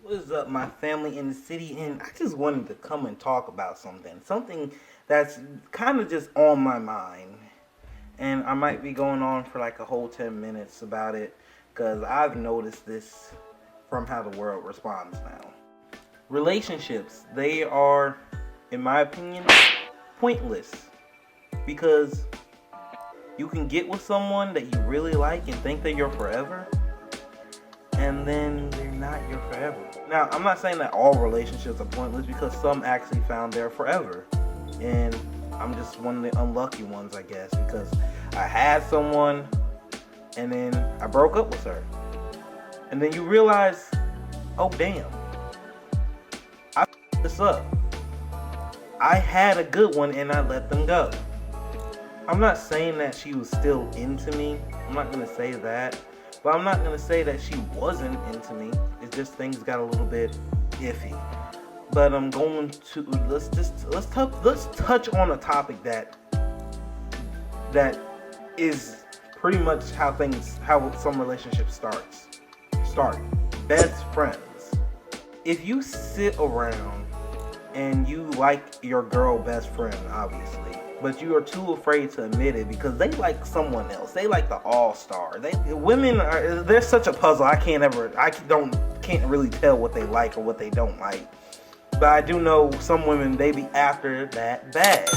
What is up, my family in the city? And I just wanted to come and talk about something that's kind of just on my mind. And I might be going on for like a whole 10 minutes about it because I've noticed this from how the world responds now. Relationships, they are, in my opinion, pointless because you can get with someone that you really like and think that you're forever, and then they're not your forever. Now, I'm not saying that all relationships are pointless because some actually found their forever. And I'm just one of the unlucky ones, I guess, because I had someone and then I broke up with her. And then you realize, oh damn, I f***ed this up. I had a good one and I let them go. I'm not saying that she was still into me. I'm not going to say that. But I'm not gonna say that she wasn't into me. It's just things got a little bit iffy. But I'm going to let's touch on a topic that is pretty much how some relationships start. Best friends. If you sit around and you like your girl best friend, obviously, but you are too afraid to admit it because they like someone else. They like the all-star. They're such a puzzle. I can't really tell what they like or what they don't like. But I do know some women, they be after that bag.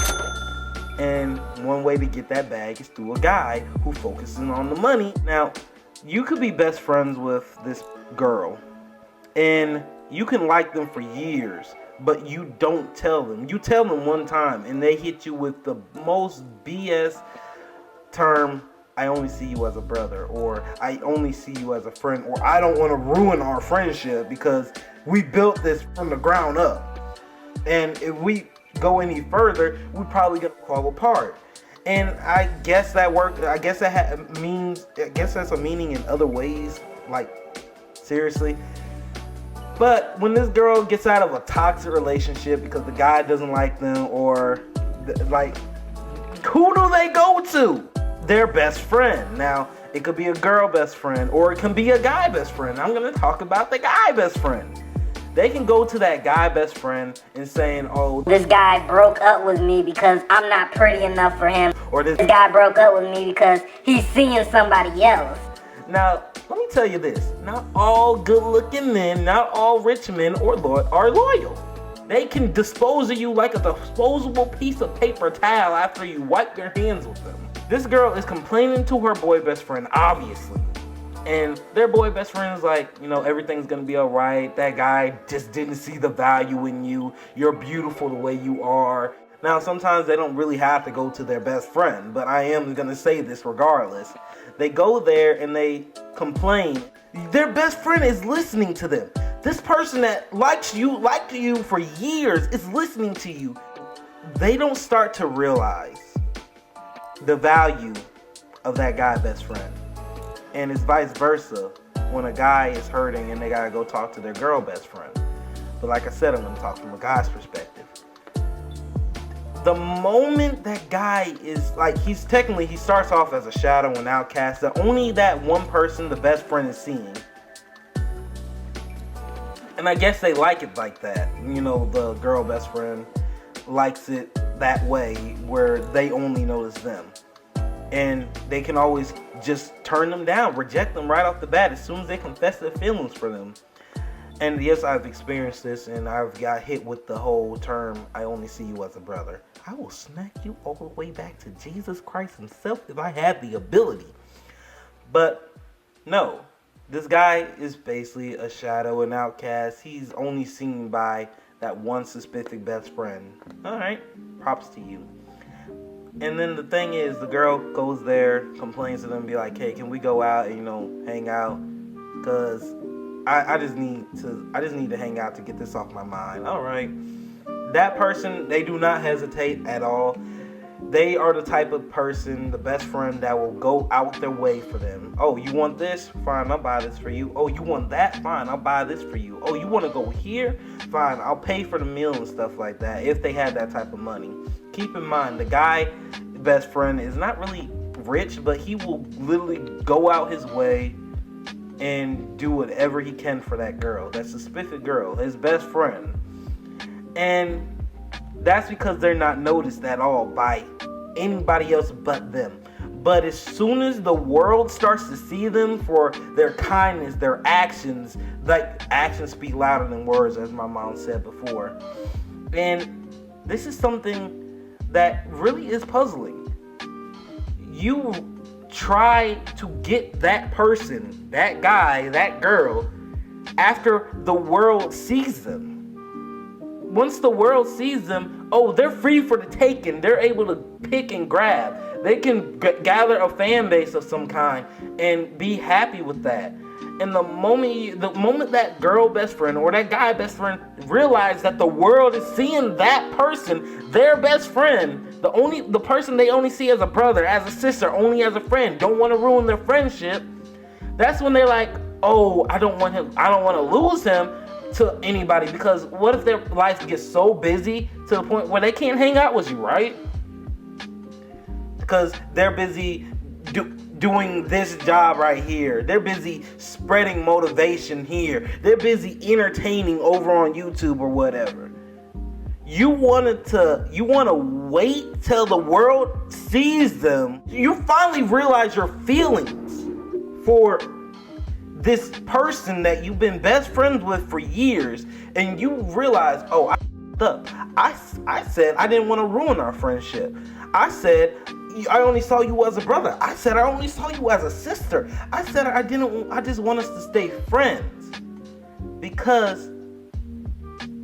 And one way to get that bag is through a guy who focuses on the money. Now, you could be best friends with this girl and you can like them for years, but you don't tell them. You tell them one time and they hit you with the most BS term, I only see you as a brother, or I only see you as a friend, or I don't want to ruin our friendship because we built this from the ground up. And if we go any further, we're probably going to fall apart. And I guess that worked. I guess that's a meaning in other ways, like seriously. But when this girl gets out of a toxic relationship because the guy doesn't like them, or who do they go to? Their best friend. Now, it could be a girl best friend, or it can be a guy best friend. I'm going to talk about the guy best friend. They can go to that guy best friend and saying, oh, this guy broke up with me because I'm not pretty enough for him. Or this guy broke up with me because he's seeing somebody else. Now, let me tell you this. Not all good-looking men, not all rich men are loyal. They can dispose of you like a disposable piece of paper towel after you wipe your hands with them. This girl is complaining to her boy best friend, obviously. And their boy best friend is like, everything's going to be all right. That guy just didn't see the value in you. You're beautiful the way you are. Now, sometimes they don't really have to go to their best friend, but I am going to say this regardless. They go there and they complain. Their best friend is listening to them. This person that liked you for years is listening to you. They don't start to realize the value of that guy best friend. And it's vice versa when a guy is hurting and they gotta go talk to their girl best friend. But like I said, I'm gonna talk from a guy's perspective. The moment that guy is he starts off as a shadow and outcast that only that one person, the best friend, is seeing. And I guess they like it like that. The girl best friend likes it that way where they only notice them. And they can always just turn them down, reject them right off the bat as soon as they confess their feelings for them. And yes, I've experienced this, and I've got hit with the whole term, I only see you as a brother. I will smack you all the way back to Jesus Christ himself if I had the ability. But no, this guy is basically a shadow, an outcast. He's only seen by that one specific best friend. All right, props to you. And then the thing is, the girl goes there, complains to them, be like, hey, can we go out and, hang out? Because I just need to hang out to get this off my mind. All right. That person, they do not hesitate at all. They are the type of person, the best friend, that will go out their way for them. Oh, you want this? Fine, I'll buy this for you. Oh, you want that? Fine, I'll buy this for you. Oh, you want to go here? Fine, I'll pay for the meal and stuff like that if they had that type of money. Keep in mind, the guy best friend is not really rich, but he will literally go out his way and do whatever he can for that girl, that specific girl, his best friend. And that's because they're not noticed at all by anybody else but them. But as soon as the world starts to see them for their kindness, their actions, like actions speak louder than words, as my mom said before. And this is something that really is puzzling. You try to get that person, that guy, that girl, after the world sees them. Once the world sees them, oh, they're free for the taking. They're able to pick and grab. They can gather a fan base of some kind and be happy with that. And the moment that girl best friend or that guy best friend realize that the world is seeing that person, their best friend, the person they only see as a brother, as a sister, only as a friend, don't want to ruin their friendship, that's when they're like, oh, I don't want to lose him to anybody, because what if their life gets so busy to the point where they can't hang out with you, right? Because they're busy doing this job right here. They're busy spreading motivation here. They're busy entertaining over on YouTube or whatever. You want to wait till the world sees them. You finally realize your feelings for this person that you've been best friends with for years, and you realize, oh, I f***ed up. I said I didn't want to ruin our friendship. I said I only saw you as a brother. I said I only saw you as a sister. I said I just want us to stay friends, because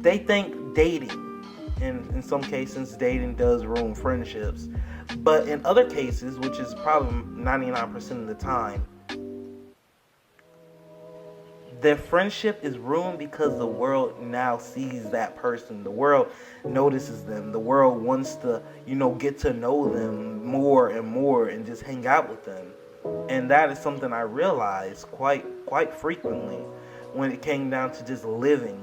they think dating, and in some cases dating does ruin friendships, but in other cases, which is probably 99% of the time, their friendship is ruined because the world now sees that person. The world notices them. The world wants to, get to know them more and more and just hang out with them. And that is something I realized quite frequently when it came down to just living.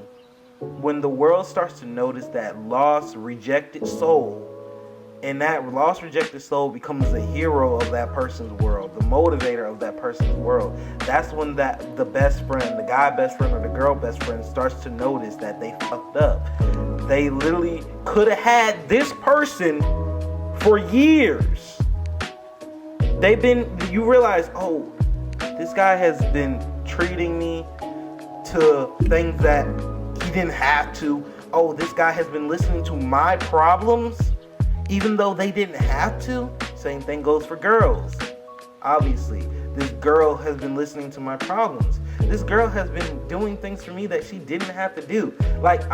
When the world starts to notice that lost, rejected soul, and that lost, rejected soul becomes the hero of that person's world, the motivator of that person's world, that's when the best friend, the guy best friend or the girl best friend starts to notice that they fucked up. They literally could have had this person for years. You realize, oh, this guy has been treating me to things that he didn't have to. Oh, this guy has been listening to my problems even though they didn't have to. Same thing goes for girls. Obviously, this girl has been listening to my problems. This girl has been doing things for me that she didn't have to do. It's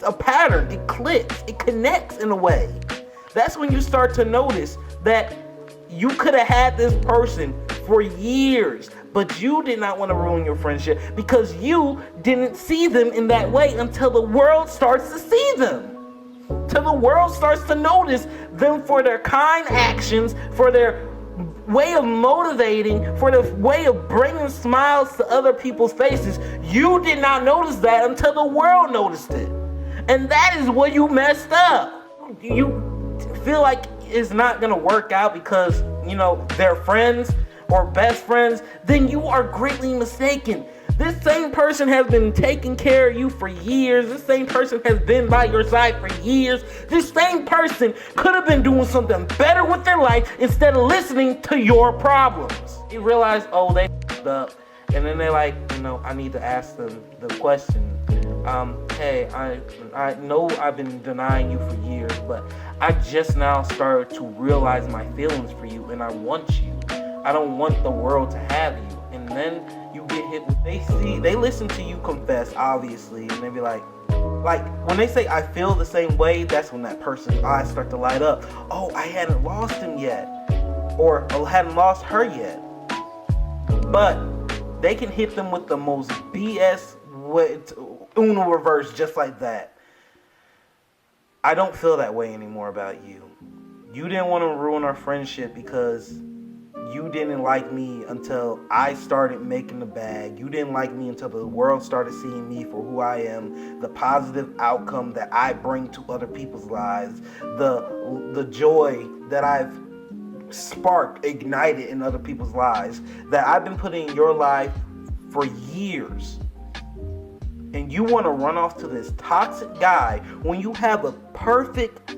a pattern. It clicks. It connects in a way. That's when you start to notice that you could have had this person for years, but you did not want to ruin your friendship because you didn't see them in that way until the world starts to see them. Till the world starts to notice them for their kind actions, for their way of motivating, for the way of bringing smiles to other people's faces. You did not notice that until the world noticed it. And that is where you messed up. You feel like it's not going to work out because, they're friends or best friends. Then you are greatly mistaken. This same person has been taking care of you for years. This same person has been by your side for years. This same person could have been doing something better with their life instead of listening to your problems. You realize, oh, they f***ed up. And then they're like, I need to ask them the question. Hey, I know I've been denying you for years, but I just now started to realize my feelings for you, and I want you. I don't want the world to have you. And then you get hit with, they listen to you confess, obviously, and they be like when they say I feel the same way, that's when that person's eyes start to light up. Oh, I hadn't lost him yet, or hadn't lost her yet. But they can hit them with the most BS way, Uno reverse, just like that. I don't feel that way anymore about you. You didn't want to ruin our friendship because you didn't like me until I started making the bag. You didn't like me until the world started seeing me for who I am, the positive outcome that I bring to other people's lives, the joy that I've spark ignited in other people's lives that I've been putting in your life for years. And you want to run off to this toxic guy when you have a perfect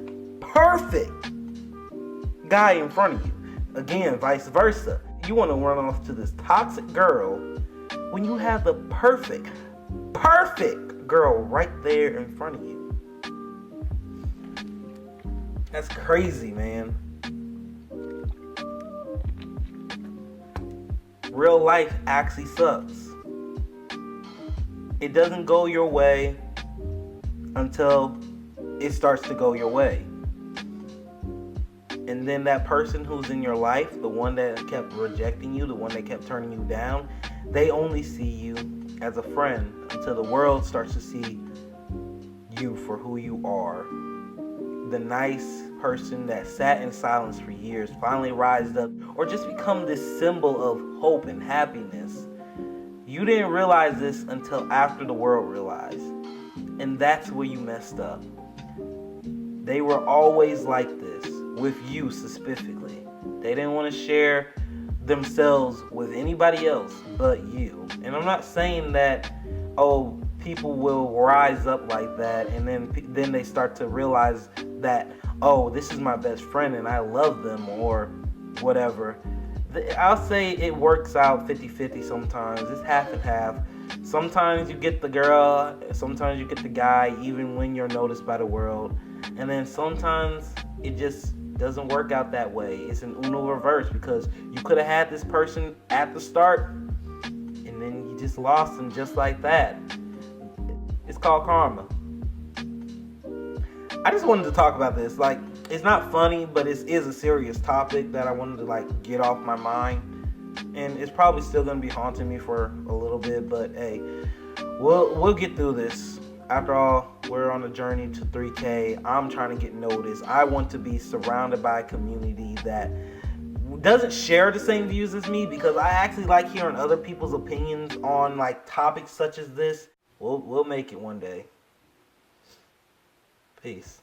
guy in front of you. Again, vice versa. You want to run off to this toxic girl when you have the perfect girl right there in front of you. That's crazy, man. Real life actually sucks. It doesn't go your way until it starts to go your way. And then that person who's in your life, the one that kept rejecting you, the one that kept turning you down, they only see you as a friend until the world starts to see you for who you are. The nice person that sat in silence for years finally rised up or just become this symbol of hope and happiness. You didn't realize this until after the world realized. And that's where you messed up. They were always like this, with you specifically. They didn't want to share themselves with anybody else but you. And I'm not saying that, people will rise up like that and then they start to realize that, this is my best friend and I love them or whatever. I'll say it works out 50-50 sometimes. It's half and half. Sometimes you get the girl, sometimes you get the guy, even when you're noticed by the world. And then sometimes it just doesn't work out that way. It's an Uno reverse because you could have had this person at the start and then you just lost them just like that. It's called karma. I just wanted to talk about this. It's not funny, but it is a serious topic that I wanted to get off my mind. And it's probably still going to be haunting me for a little bit, but hey, we'll get through this. After all, we're on a journey to 3K. I'm trying to get noticed. I want to be surrounded by a community that doesn't share the same views as me because I actually like hearing other people's opinions on topics such as this. We'll make it one day. Peace.